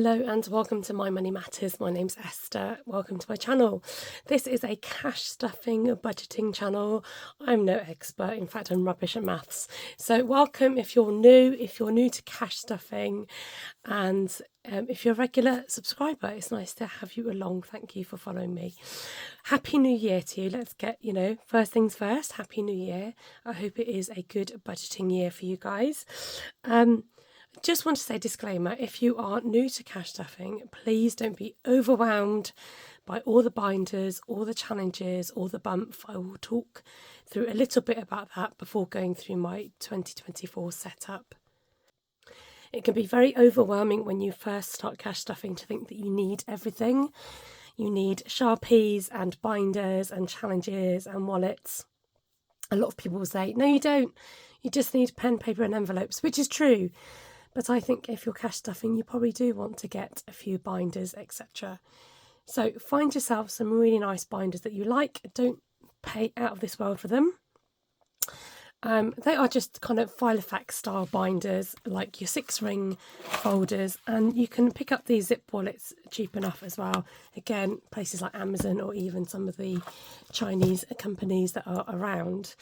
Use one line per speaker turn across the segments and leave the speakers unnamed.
Hello and welcome to My Money Matters. My name's Esther. Welcome to my channel. This is a cash stuffing budgeting channel. I'm no expert. In fact, I'm rubbish at maths. So welcome if you're new to cash stuffing, and if you're a regular subscriber, it's nice to have you along. Thank you for following me. Happy New Year to you. Let's get, first things first. Happy New Year. I hope it is a good budgeting year for you guys. Just want to say disclaimer, if you are new to cash stuffing, please don't be overwhelmed by all the binders, all the challenges, all the bump. I will talk through a little bit about that before going through my 2024 setup. It can be very overwhelming when you first start cash stuffing to think that you need everything. You need Sharpies and binders and challenges and wallets. A lot of people will say, no, you don't. You just need pen, paper and envelopes, which is true. But I think if you're cash stuffing, you probably do want to get a few binders, etc. So find yourself some really nice binders that you like. Don't pay out of this world for them. They are just kind of Filofax style binders, like your 6-ring folders, and you can pick up these zip wallets cheap enough as well. Again, places like Amazon or even some of the Chinese companies that are around.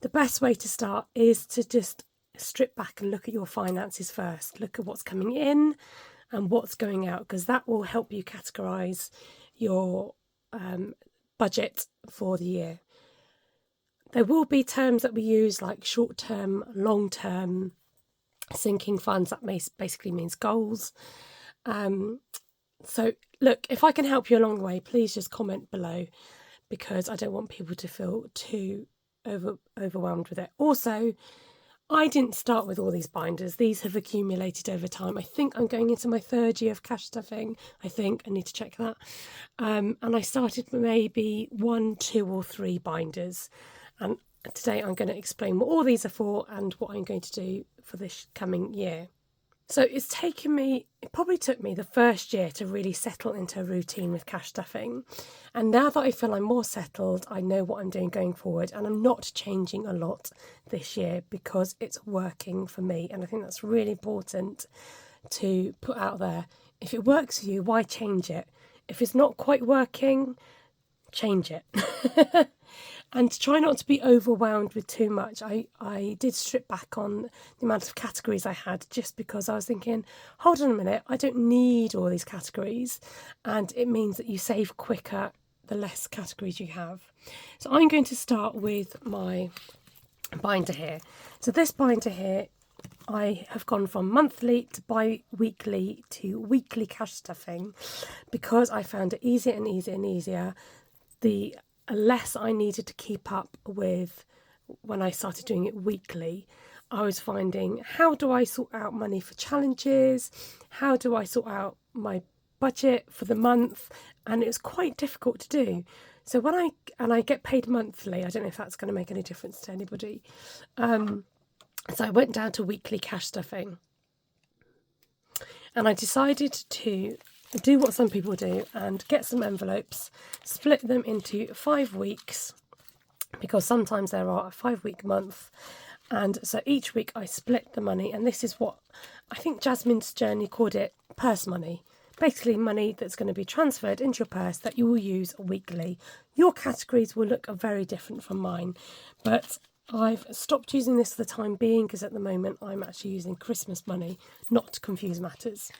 The best way to start is to just strip back and look at your finances first. Look at what's coming in and what's going out, because that will help you categorize your budget for the year. There will be terms that we use like short-term, long-term, sinking funds. That basically means goals. So look, if I can help you along the way, please just comment below, because I don't want people to feel too overwhelmed with it. Also, I didn't start with all these binders. These have accumulated over time. I think I'm going into my 3rd year of cash stuffing. I need to check that. And I started with maybe 1, 2 or 3 binders. And today I'm going to explain what all these are for and what I'm going to do for this coming year. So it probably took me the first year to really settle into a routine with cash stuffing. And now that I feel I'm more settled, I know what I'm doing going forward, and I'm not changing a lot this year because it's working for me. And I think that's really important to put out there. If it works for you, why change it? If it's not quite working, change it. And try not to be overwhelmed with too much. I did strip back on the amount of categories I had, just because I was thinking, hold on a minute, I don't need all these categories. And it means that you save quicker the less categories you have. So I'm going to start with my binder here. So this binder here, I have gone from monthly to bi-weekly to weekly cash stuffing, because I found it easier and easier and easier. The less I needed to keep up with when I started doing it weekly. I was finding, how do I sort out money for challenges? How do I sort out my budget for the month? And it was quite difficult to do. So when I get paid monthly, I don't know if that's going to make any difference to anybody. So I went down to weekly cash stuffing, and I decided to do what some people do and get some envelopes, split them into 5 weeks, because sometimes there are a 5-week month. And so each week I split the money, and this is what I think Jasmine's Journey called it, purse money. Basically money that's going to be transferred into your purse that you will use weekly. Your categories will look very different from mine, but I've stopped using this for the time being, because at the moment I'm actually using Christmas money, not to confuse matters.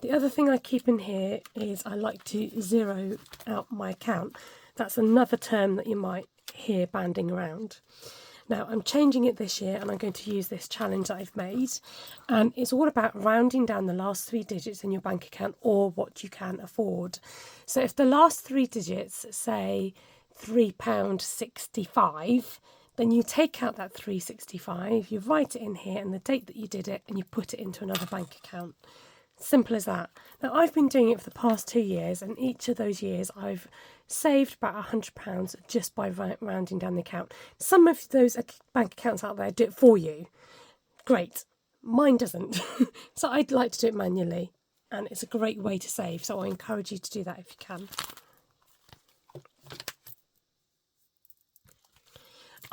The other thing I keep in here is I like to zero out my account. That's another term that you might hear banding around. Now I'm changing it this year, and I'm going to use this challenge that I've made, and it's all about rounding down the last 3 digits in your bank account, or what you can afford. So if the last 3 digits say £3.65, then you take out that 365, you write it in here and the date that you did it, and you put it into another bank account. Simple as that. Now I've been doing it for the past 2 years, and each of those years I've saved about £100 just by rounding down the account. Some of those bank accounts out there do it for you. Great. Mine doesn't. So I'd like to do it manually, and it's a great way to save. So I encourage you to do that if you can.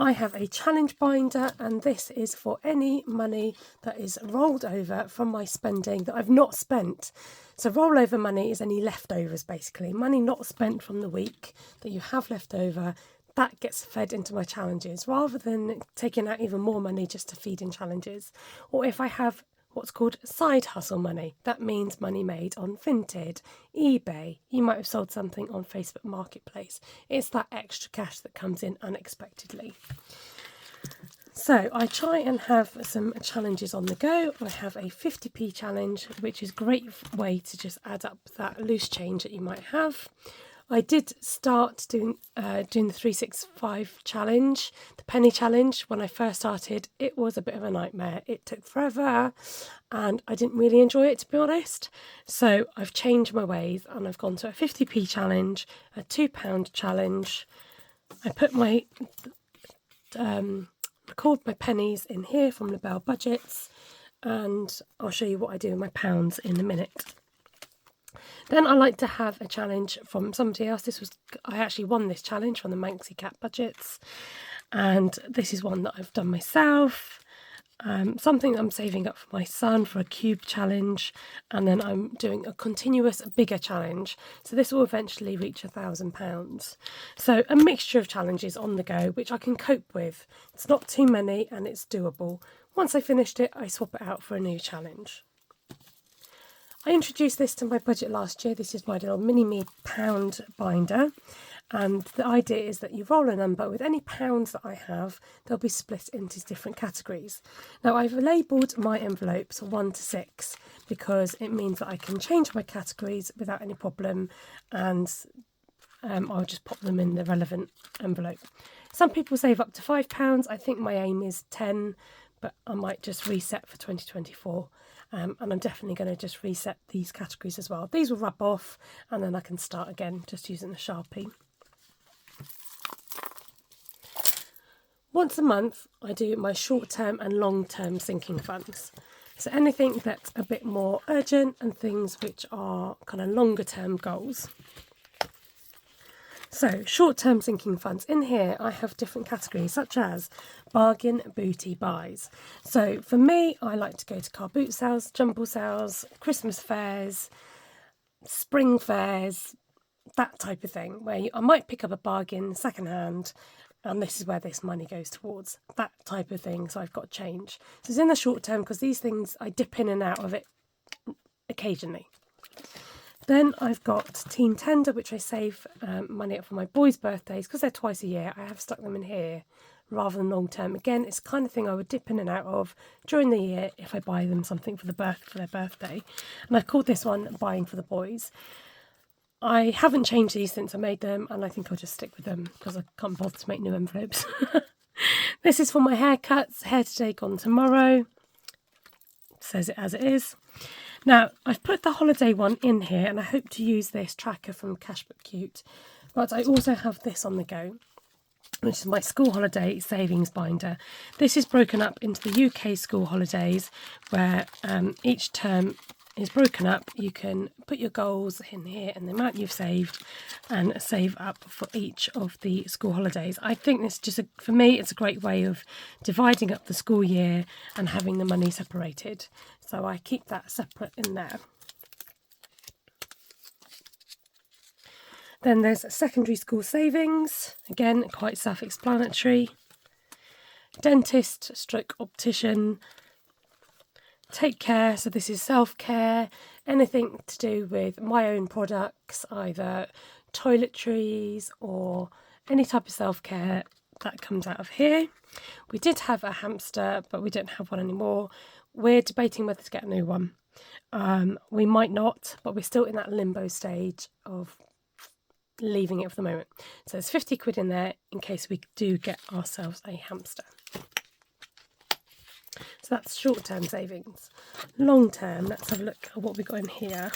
I have a challenge binder, and this is for any money that is rolled over from my spending that I've not spent. So rollover money is any leftovers, basically. Money not spent from the week that you have left over, that gets fed into my challenges, rather than taking out even more money just to feed in challenges. Or if I have what's called side hustle money, that means money made on Vinted, eBay. You might have sold something on Facebook Marketplace. It's that extra cash that comes in unexpectedly. So I try and have some challenges on the go. I have a 50p challenge, which is a great way to just add up that loose change that you might have. I did start doing the 365 challenge, the penny challenge. When I first started, it was a bit of a nightmare. It took forever and I didn't really enjoy it, to be honest. So I've changed my ways and I've gone to a 50p challenge, a £2 challenge. I put my record my pennies in here from Labelle Budgets, and I'll show you what I do with my pounds in a minute. Then I like to have a challenge from somebody else. I actually won this challenge from the Manxy Cat Budgets, and this is one that I've done myself. Something I'm saving up for my son for a cube challenge, and then I'm doing a continuous bigger challenge. So this will eventually reach £1,000. So a mixture of challenges on the go, which I can cope with. It's not too many and it's doable. Once I finished it, I swap it out for a new challenge. I introduced this to my budget last year. This is my little mini-me pound binder. And the idea is that you roll a number. With any pounds that I have, they'll be split into different categories. Now, I've labelled my envelopes 1 to 6 because it means that I can change my categories without any problem, and I'll just pop them in the relevant envelope. Some people save up to £5. I think my aim is 10, but I might just reset for 2024. And I'm definitely going to just reset these categories as well. These will rub off and then I can start again just using the Sharpie. Once a month, I do my short-term and long-term sinking funds. So anything that's a bit more urgent and things which are kind of longer-term goals. So short-term sinking funds. In here, I have different categories such as bargain booty buys. So for me, I like to go to car boot sales, jumble sales, Christmas fairs, spring fairs, that type of thing, where I might pick up a bargain secondhand, and this is where this money goes towards, that type of thing. So I've got change. So it's in the short term because these things I dip in and out of it occasionally. Then I've got Teen Tender, which I save money up for my boys' birthdays because they're twice a year. I have stuck them in here rather than long term. Again, it's the kind of thing I would dip in and out of during the year if I buy them something for their birthday. And I've called this one Buying for the Boys. I haven't changed these since I made them, and I think I'll just stick with them because I can't bother to make new envelopes. This is for my haircuts. Hair today, gone tomorrow. It says it as it is. Now, I've put the holiday one in here, and I hope to use this tracker from Cashbook Cute, but I also have this on the go, which is my school holiday savings binder. This is broken up into the UK school holidays, where each term is broken up. You can put your goals in here and the amount you've saved and save up for each of the school holidays. I think this for me, it's a great way of dividing up the school year and having the money separated. So I keep that separate in there. Then there's secondary school savings. Again, quite self-explanatory. Dentist / optician. Take care, so this is self-care, anything to do with my own products, either toiletries or any type of self-care, that comes out of here. We did have a hamster, but we don't have one anymore. We're debating whether to get a new one. We might not, but we're still in that limbo stage of leaving it for the moment. So there's 50 quid in there in case we do get ourselves a hamster. So that's short-term savings. Long-term, let's have a look at what we've got in here.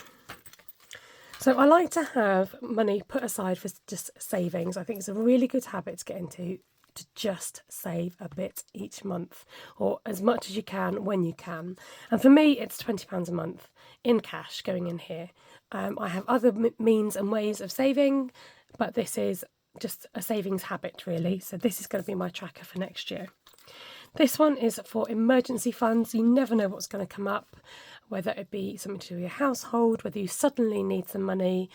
So I like to have money put aside for just savings. I think it's a really good habit to get into, to just save a bit each month, or as much as you can when you can. And for me, it's £20 a month in cash going in here. I have other means and ways of saving, but this is just a savings habit really. So this is going to be my tracker for next year. This one is for emergency funds. You never know what's going to come up, whether it be something to do with your household, whether you suddenly need some money.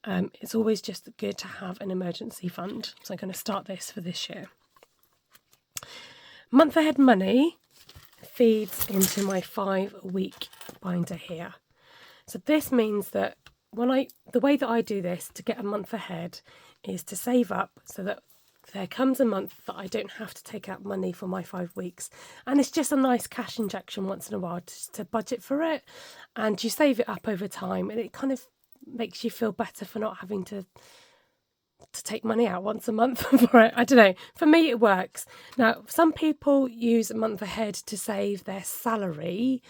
It's always just good to have an emergency fund. So I'm going to start this for this year. Month ahead money feeds into my 5-week binder here. So this means that the way that I do this to get a month ahead is to save up so that there comes a month that I don't have to take out money for my 5 weeks. And it's just a nice cash injection once in a while to budget for it. And you save it up over time, and it kind of makes you feel better for not having to take money out once a month for it. I don't know. For me, it works. Now, some people use a month ahead to save their salary,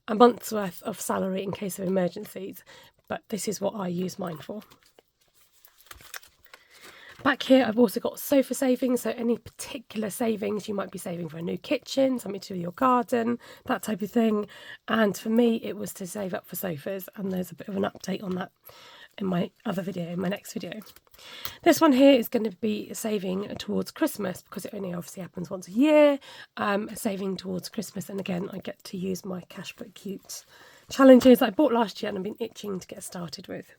a month's worth of salary in case of emergencies. But this is what I use mine for. Back here, I've also got sofa savings. So any particular savings, you might be saving for a new kitchen, something to do with your garden, that type of thing. And for me, it was to save up for sofas. And there's a bit of an update on that in my other video, in my next video. This one here is going to be saving towards Christmas because it only obviously happens once a year. Saving towards Christmas. And again, I get to use my Cash But Cute challenges that I bought last year and I've been itching to get started with.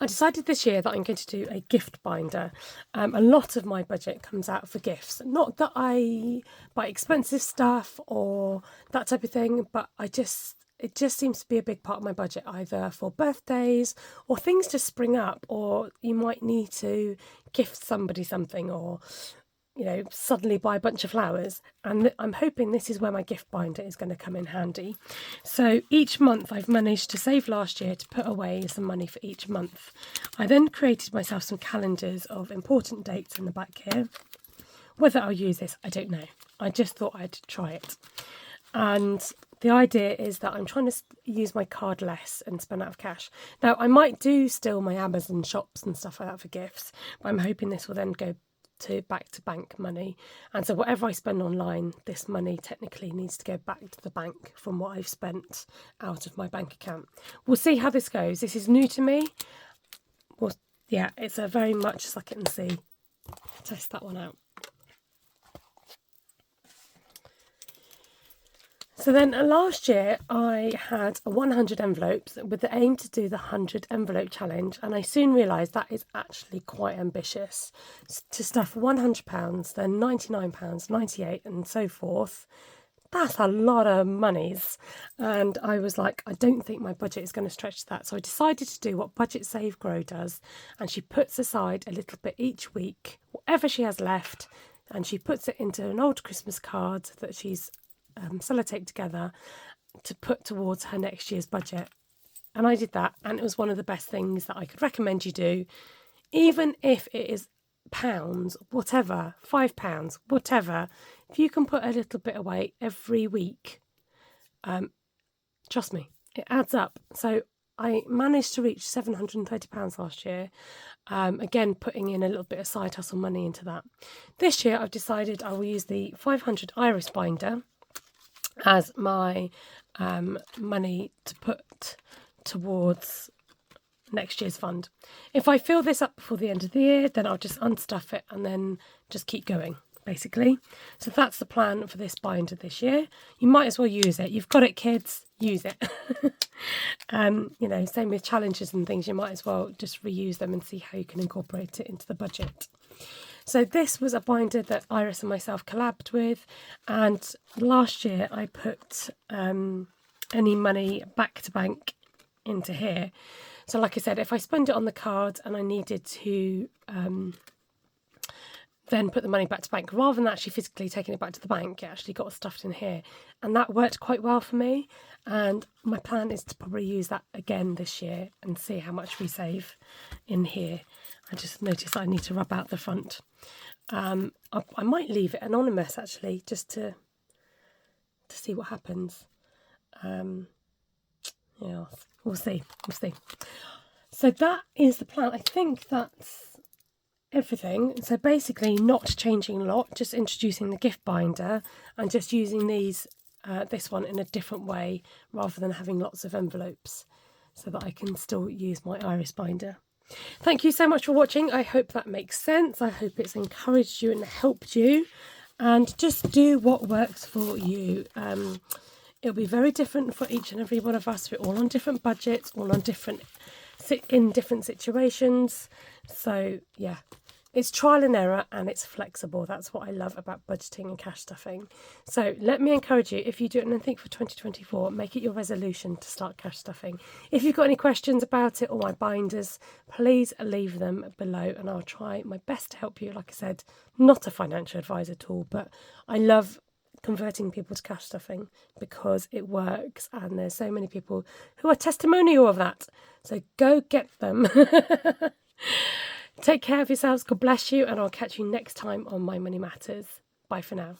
I decided this year that I'm going to do a gift binder. A lot of my budget comes out for gifts. Not that I buy expensive stuff or that type of thing, but it just seems to be a big part of my budget, either for birthdays or things to spring up, or you might need to gift somebody something, or suddenly buy a bunch of flowers. And I'm hoping this is where my gift binder is going to come in handy. So each month I've managed to save last year to put away some money for each month. I then created myself some calendars of important dates in the back here. Whether I'll use this, I don't know. I just thought I'd try it. And the idea is that I'm trying to use my card less and spend out of cash. Now, I might do still my Amazon shops and stuff like that for gifts, but I'm hoping this will then go to bank money. And so whatever I spend online, this money technically needs to go back to the bank from what I've spent out of my bank account. We'll see how this goes. This is new to me. Well, yeah, it's a very much suck it and see. Test that one out. So then last year I had 100 envelopes with the aim to do the 100 envelope challenge, and I soon realised that is actually quite ambitious. To stuff £100, then £99, 98 and so forth, that's a lot of monies. And I was like, I don't think my budget is going to stretch that. So I decided to do what Budget Save Grow does, and she puts aside a little bit each week, whatever she has left, and she puts it into an old Christmas card that she's sellotape together to put towards her next year's budget. And I did that, and it was one of the best things that I could recommend you do, even if it is pounds, whatever, £5, whatever. If you can put a little bit away every week, trust me, it adds up. So I managed to reach £730 last year, again putting in a little bit of side hustle money into that. This year I've decided I will use the 500 iris binder as my money to put towards next year's fund. If I fill this up before the end of the year, then I'll just unstuff it and then just keep going, basically. So that's the plan for this binder this year. You might as well use it. You've got it, kids, use it. Same with challenges and things, you might as well just reuse them and see how you can incorporate it into the budget. So this was a binder that Iris and myself collabed with, and last year I put any money back to bank into here. So like I said, if I spend it on the card and I needed to then put the money back to bank, rather than actually physically taking it back to the bank, it actually got stuffed in here, and that worked quite well for me. And my plan is to probably use that again this year and see how much we save in here. I just noticed that I need to rub out the front. I might leave it anonymous actually, just to see what happens. Yeah, we'll see. So that is the plan. I think that's everything. So basically not changing a lot, just introducing the gift binder and just using this one in a different way rather than having lots of envelopes, so that I can still use my iris binder. Thank you so much for watching. I hope that makes sense. I hope it's encouraged you and helped you. And just do what works for you. It'll be very different for each and every one of us. We're all on different budgets, all on different situations. So yeah, it's trial and error and it's flexible. That's what I love about budgeting and cash stuffing. So let me encourage you, if you do anything for 2024, make it your resolution to start cash stuffing. If you've got any questions about it or my binders, please leave them below and I'll try my best to help you. Like I said, not a financial advisor at all, but I love converting people to cash stuffing because it works and there's so many people who are testimonial of that. So go get them. Take care of yourselves. God bless you, and I'll catch you next time on My Money Matters. Bye for now.